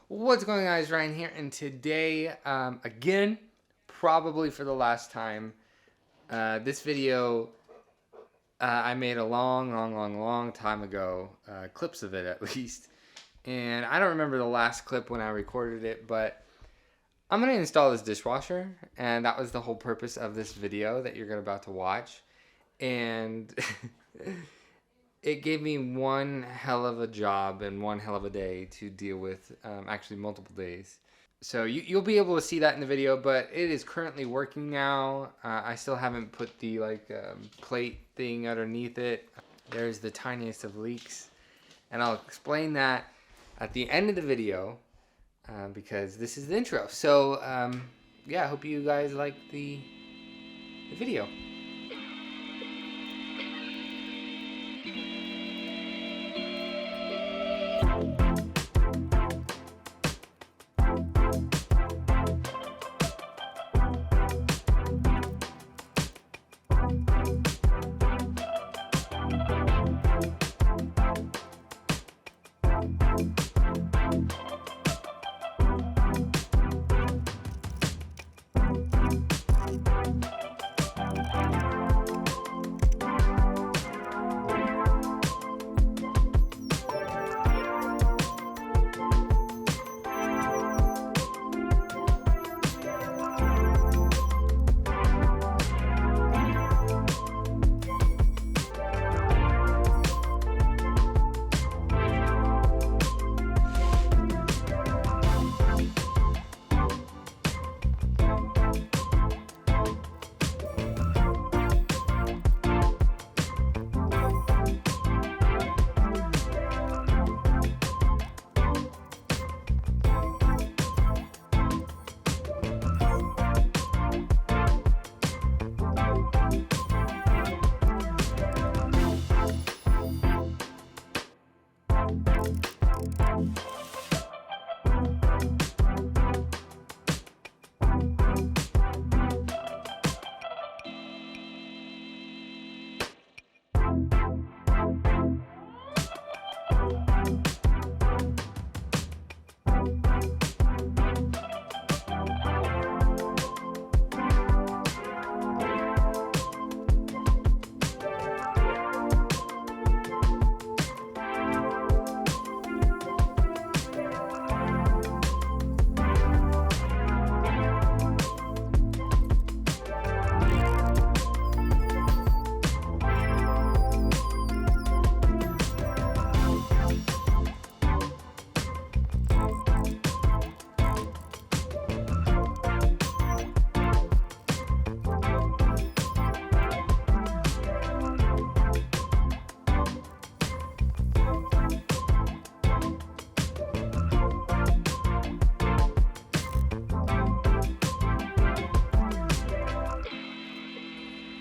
What's going on, guys? Ryan here, and today, again, probably for the last time, this video I made a long time ago, clips of it at least, and I don't remember the last clip when I recorded it, but I'm going to install this dishwasher, and that was the whole purpose of this video that you're about to watch, and it gave me one hell of a job and one hell of a day to deal with, actually multiple days. So you'll be able to see that in the video, but it is currently working now. I still haven't put the plate thing underneath it. There's the tiniest of leaks, and I'll explain that at the end of the video because this is the intro. So yeah, I hope you guys like the video.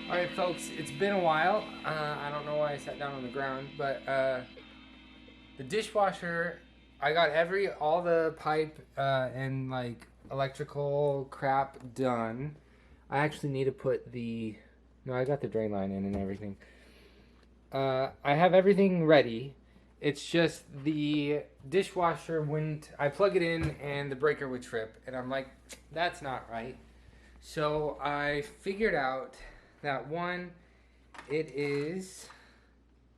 Alright folks, it's been a while. I don't know why I sat down on the ground, but the dishwasher, I got all the pipe and like electrical crap done. I actually need to put I got the drain line in and everything. I have everything ready. It's just the dishwasher I plug it in and the breaker would trip, and I'm like, that's not right. So I figured out that one, it is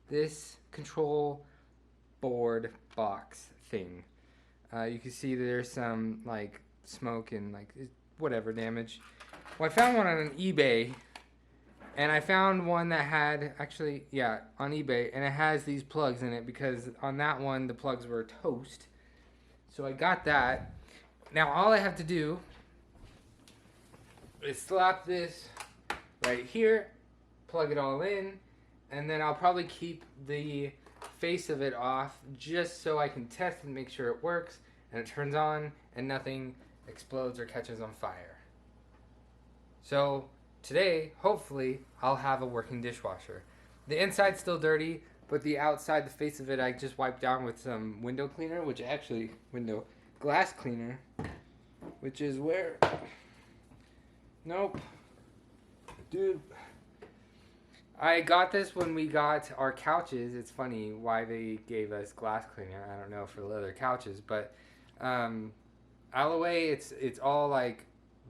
this control board box thing. You can see there's some like smoke and like whatever damage. Well, I found one on eBay, and I found one that had on eBay, and it has these plugs in it because on that one the plugs were toast. So I got that. Now all I have to do is slap this right here, plug it all in, and then I'll probably keep the face of it off just so I can test and make sure it works and it turns on and nothing explodes or catches on fire. So today, hopefully, I'll have a working dishwasher. The inside's still dirty, but the outside, the face of it, I just wiped down with some window cleaner, glass cleaner, which is where, nope. Dude, I got this when we got our couches. It's funny why they gave us glass cleaner. I don't know for leather couches, but Alloway, it's all like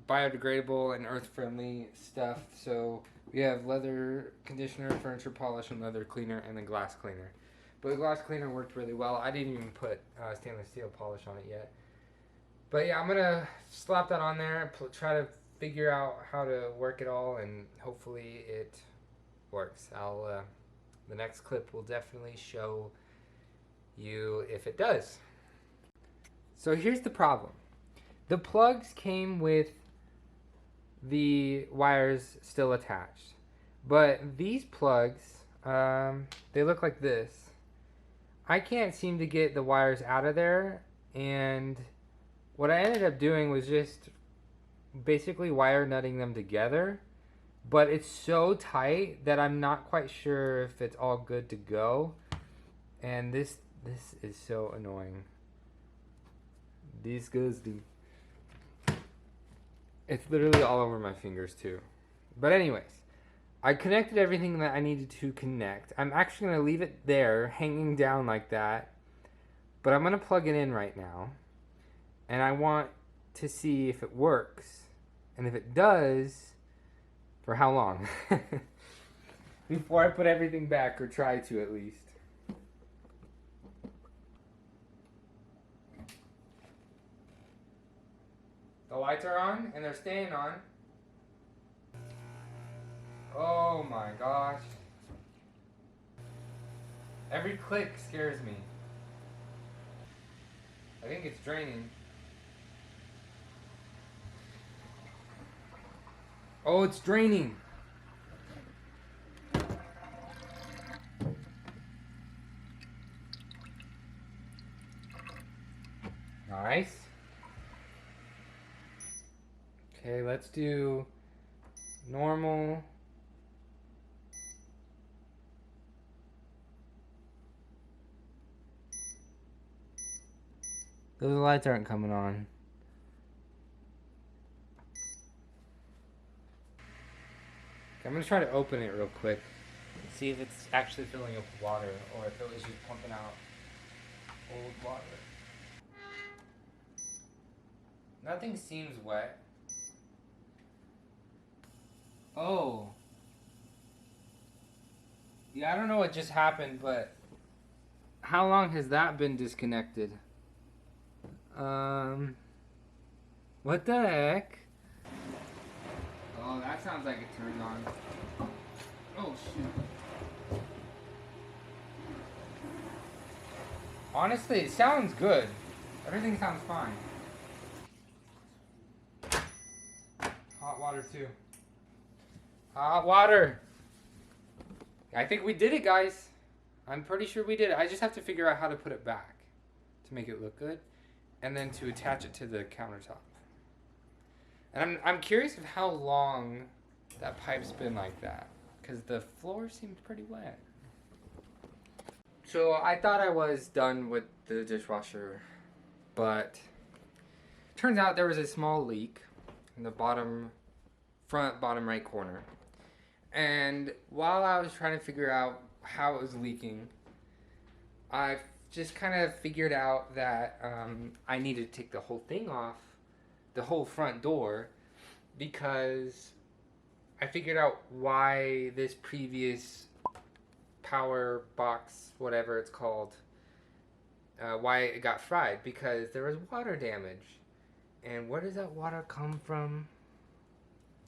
biodegradable and earth-friendly stuff. So we have leather conditioner, furniture polish, and leather cleaner, and then glass cleaner. But the glass cleaner worked really well. I didn't even put stainless steel polish on it yet. But yeah, I'm gonna slap that on there, try to figure out how to work it all, and hopefully it works. The next clip will definitely show you if it does. So here's the problem. The plugs came with the wires still attached. But these plugs, they look like this. I can't seem to get the wires out of there, and what I ended up doing was just basically wire nutting them together, but it's so tight that I'm not quite sure if it's all good to go. And this is so annoying. Disgusting. It's literally all over my fingers too. But anyways, I connected everything that I needed to connect. I'm actually going to leave it there, hanging down like that. But I'm going to plug it in right now. And I want to see if it works. And if it does, for how long? Before I put everything back, or try to at least. The lights are on, and they're staying on. Oh my gosh. Every click scares me. I think it's draining. Oh, it's draining. Nice. Okay, let's do normal. Those lights aren't coming on. Okay, I'm gonna try to open it real quick and see if it's actually filling up with water or if it was just pumping out old water. Nothing seems wet. Oh. Yeah, I don't know what just happened, but how long has that been disconnected? What the heck? Oh, that sounds like it turned on. Oh, shoot. Honestly, it sounds good. Everything sounds fine. Hot water, too. Hot water. I think we did it, guys. I'm pretty sure we did it. I just have to figure out how to put it back to make it look good, and then to attach it to the countertop. And I'm curious of how long that pipe's been like that, because the floor seems pretty wet. So I thought I was done with the dishwasher, but turns out there was a small leak in the bottom right corner. And while I was trying to figure out how it was leaking, I just kind of figured out that I needed to take the whole thing off, the whole front door, because I figured out why this previous power box, whatever it's called, why it got fried, because there was water damage. And where does that water come from?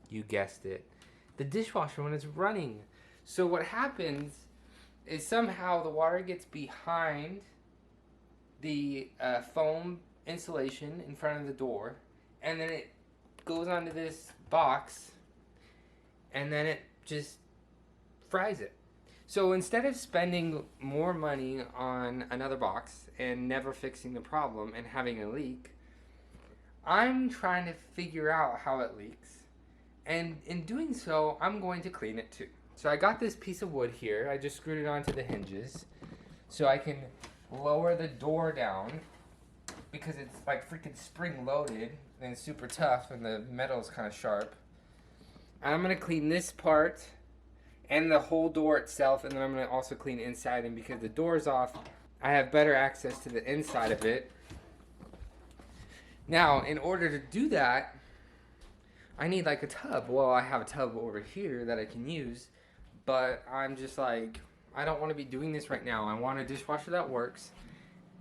You guessed it. The dishwasher when it's running. So what happens is somehow the water gets behind the foam insulation in front of the door, and then it goes onto this box, and then it just fries it. So instead of spending more money on another box and never fixing the problem and having a leak, I'm trying to figure out how it leaks. And in doing so, I'm going to clean it too. So I got this piece of wood here. I just screwed it onto the hinges so I can lower the door down, because it's like freaking spring loaded and it's super tough and the metal is kind of sharp. And I'm going to clean this part and the whole door itself, and then I'm going to also clean inside. And because the door's off, I have better access to the inside of it. Now, in order to do that, I need like a tub. Well, I have a tub over here that I can use, but I'm just like, I don't want to be doing this right now. I want a dishwasher that works,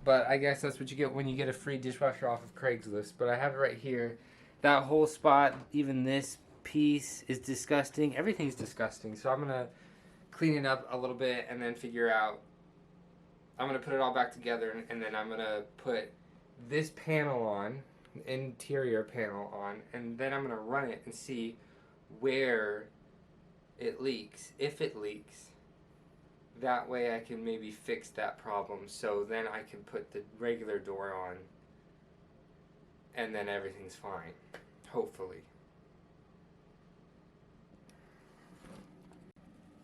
but I guess that's what you get when you get a free dishwasher off of Craigslist. But I have it right here. That whole spot, even this piece is disgusting. Everything's disgusting. So I'm going to clean it up a little bit and then figure out, I'm going to put it all back together, and then I'm going to put this panel on, interior panel on, and then I'm going to run it and see where it leaks, if it leaks. That way I can maybe fix that problem, so then I can put the regular door on and then everything's fine, hopefully.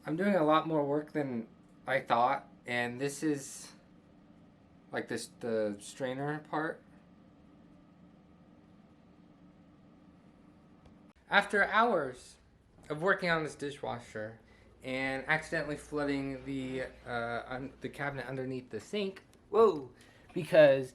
I'm doing a lot more work than I thought, and this is like the strainer part. After hours of working on this dishwasher and accidentally flooding the cabinet underneath the sink, whoa, because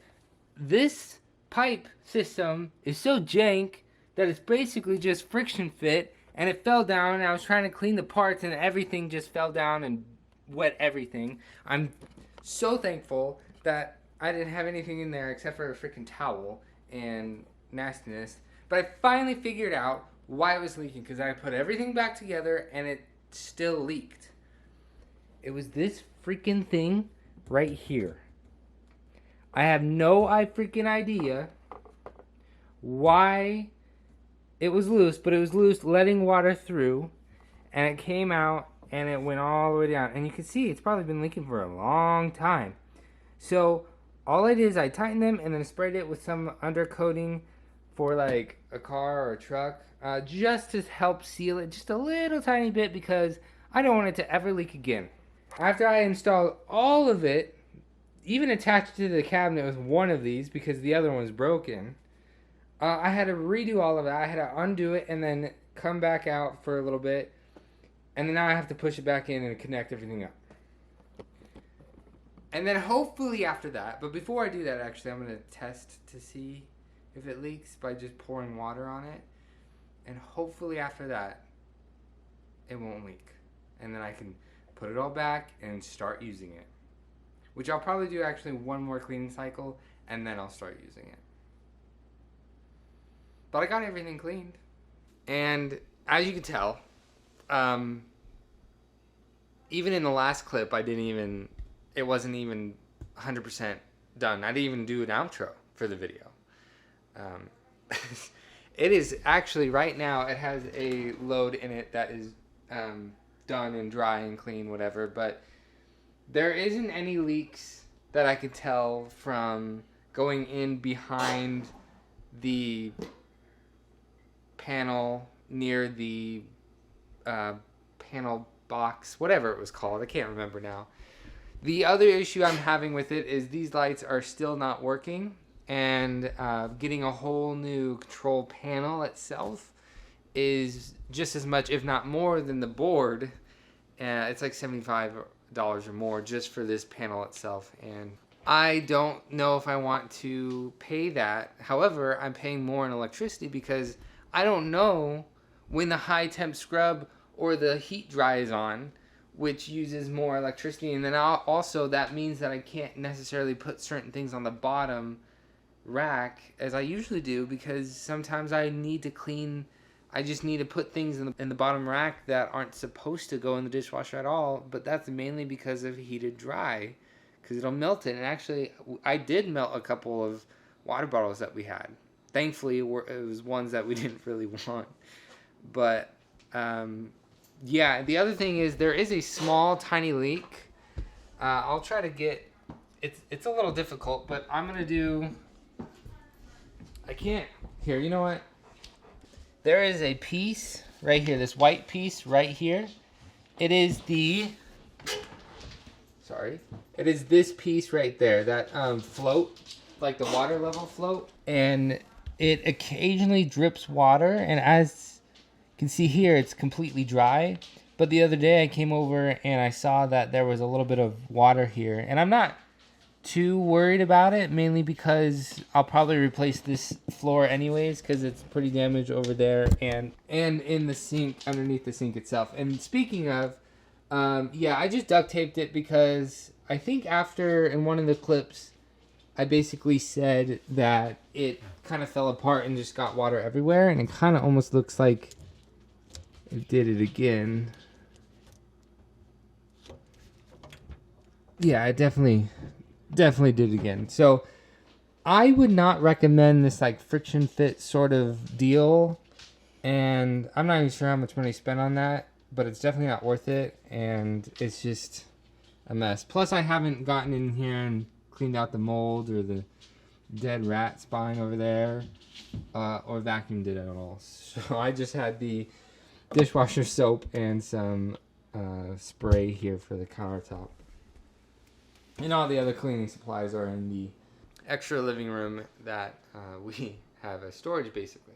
this pipe system is so jank that it's basically just friction fit, and it fell down, and I was trying to clean the parts and everything just fell down and wet everything. I'm so thankful that I didn't have anything in there except for a freaking towel and nastiness. But I finally figured out why it was leaking, because I put everything back together and it still leaked. It was this freaking thing right here. I have no freaking idea why it was loose, but it was loose letting water through, and it came out and it went all the way down. And you can see it's probably been leaking for a long time. So all I did is I tightened them and then sprayed it with some undercoating for like a car or a truck, just to help seal it just a little tiny bit, because I don't want it to ever leak again. After I installed all of it, even attached to the cabinet with one of these because the other one's broken, I had to redo all of that. I had to undo it and then come back out for a little bit, and then now I have to push it back in and connect everything up. And then hopefully after that, but before I do that, actually, I'm going to test to see if it leaks by just pouring water on it. And hopefully after that, it won't leak. And then I can put it all back and start using it. Which I'll probably do actually one more cleaning cycle, and then I'll start using it. But I got everything cleaned. And as you can tell, even in the last clip, it wasn't even 100% done. I didn't even do an outro for the video. It is actually, right now, it has a load in it that is done and dry and clean, whatever, but there isn't any leaks that I could tell from going in behind the panel near the panel box, whatever it was called. I can't remember now. The other issue I'm having with it is these lights are still not working, and getting a whole new control panel itself is just as much, if not more, than the board. It's like $75 or more just for this panel itself, and I don't know if I want to pay that. However, I'm paying more in electricity because I don't know when the high temp scrub or the heat dry is on, which uses more electricity. And then also that means that I can't necessarily put certain things on the bottom rack as I usually do, because sometimes I need to clean. I just need to put things in the bottom rack that aren't supposed to go in the dishwasher at all, but that's mainly because of heated dry, because it'll melt it. And actually, I did melt a couple of water bottles that we had. Thankfully, it was ones that we didn't really want. But yeah, the other thing is there is a small, tiny leak. I'll try to get. It's a little difficult, but I'm gonna do. I can't. Here, you know what? There is a piece right here, this white piece right here. It is the, sorry, it is this piece right there, that float, like the water level float. And it occasionally drips water, and as you can see here, it's completely dry. But the other day I came over and I saw that there was a little bit of water here, and I'm not too worried about it, mainly because I'll probably replace this floor anyways because it's pretty damaged over there and in the sink, underneath the sink itself. And speaking of, yeah, I just duct taped it because I think after in one of the clips I basically said that it kind of fell apart and just got water everywhere, and it kind of almost looks like it did it again. Yeah, it definitely did it again. So I would not recommend this like friction fit sort of deal, and I'm not even sure how much money spent on that, but it's definitely not worth it, and it's just a mess. Plus I haven't gotten in here and cleaned out the mold or the dead rat spine over there, or vacuumed it at all. So I just had the dishwasher soap and some spray here for the countertop. And all the other cleaning supplies are in the extra living room that we have as storage, basically.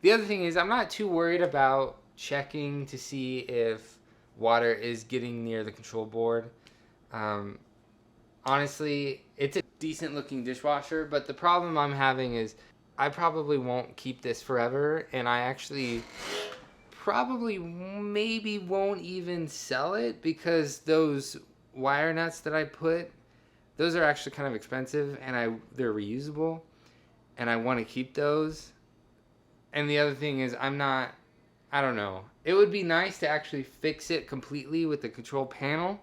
The other thing is I'm not too worried about checking to see if water is getting near the control board. Honestly, it's a decent looking dishwasher, but the problem I'm having is I probably won't keep this forever, and I actually probably maybe won't even sell it because those wire nuts that I put, those are actually kind of expensive, and they're reusable, and I want to keep those. And the other thing is I don't know. It would be nice to actually fix it completely with the control panel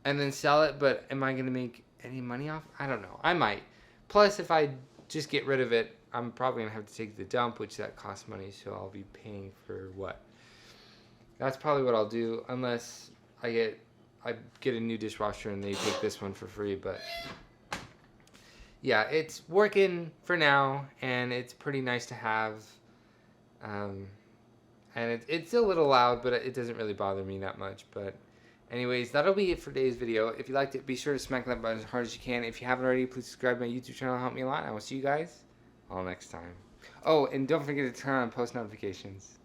and then sell it, but am I going to make any money off? I don't know. I might. Plus, if I just get rid of it, I'm probably going to have to take the dump, which that costs money, so I'll be paying for what? That's probably what I'll do, unless I get a new dishwasher and they take this one for free. But yeah, it's working for now, and it's pretty nice to have. And it's a little loud, but it doesn't really bother me that much. But anyways, that'll be it for today's video. If you liked it, be sure to smack that button as hard as you can. If you haven't already, please subscribe to my YouTube channel. It'll help me a lot. I will see you guys all next time. Oh, and don't forget to turn on post notifications.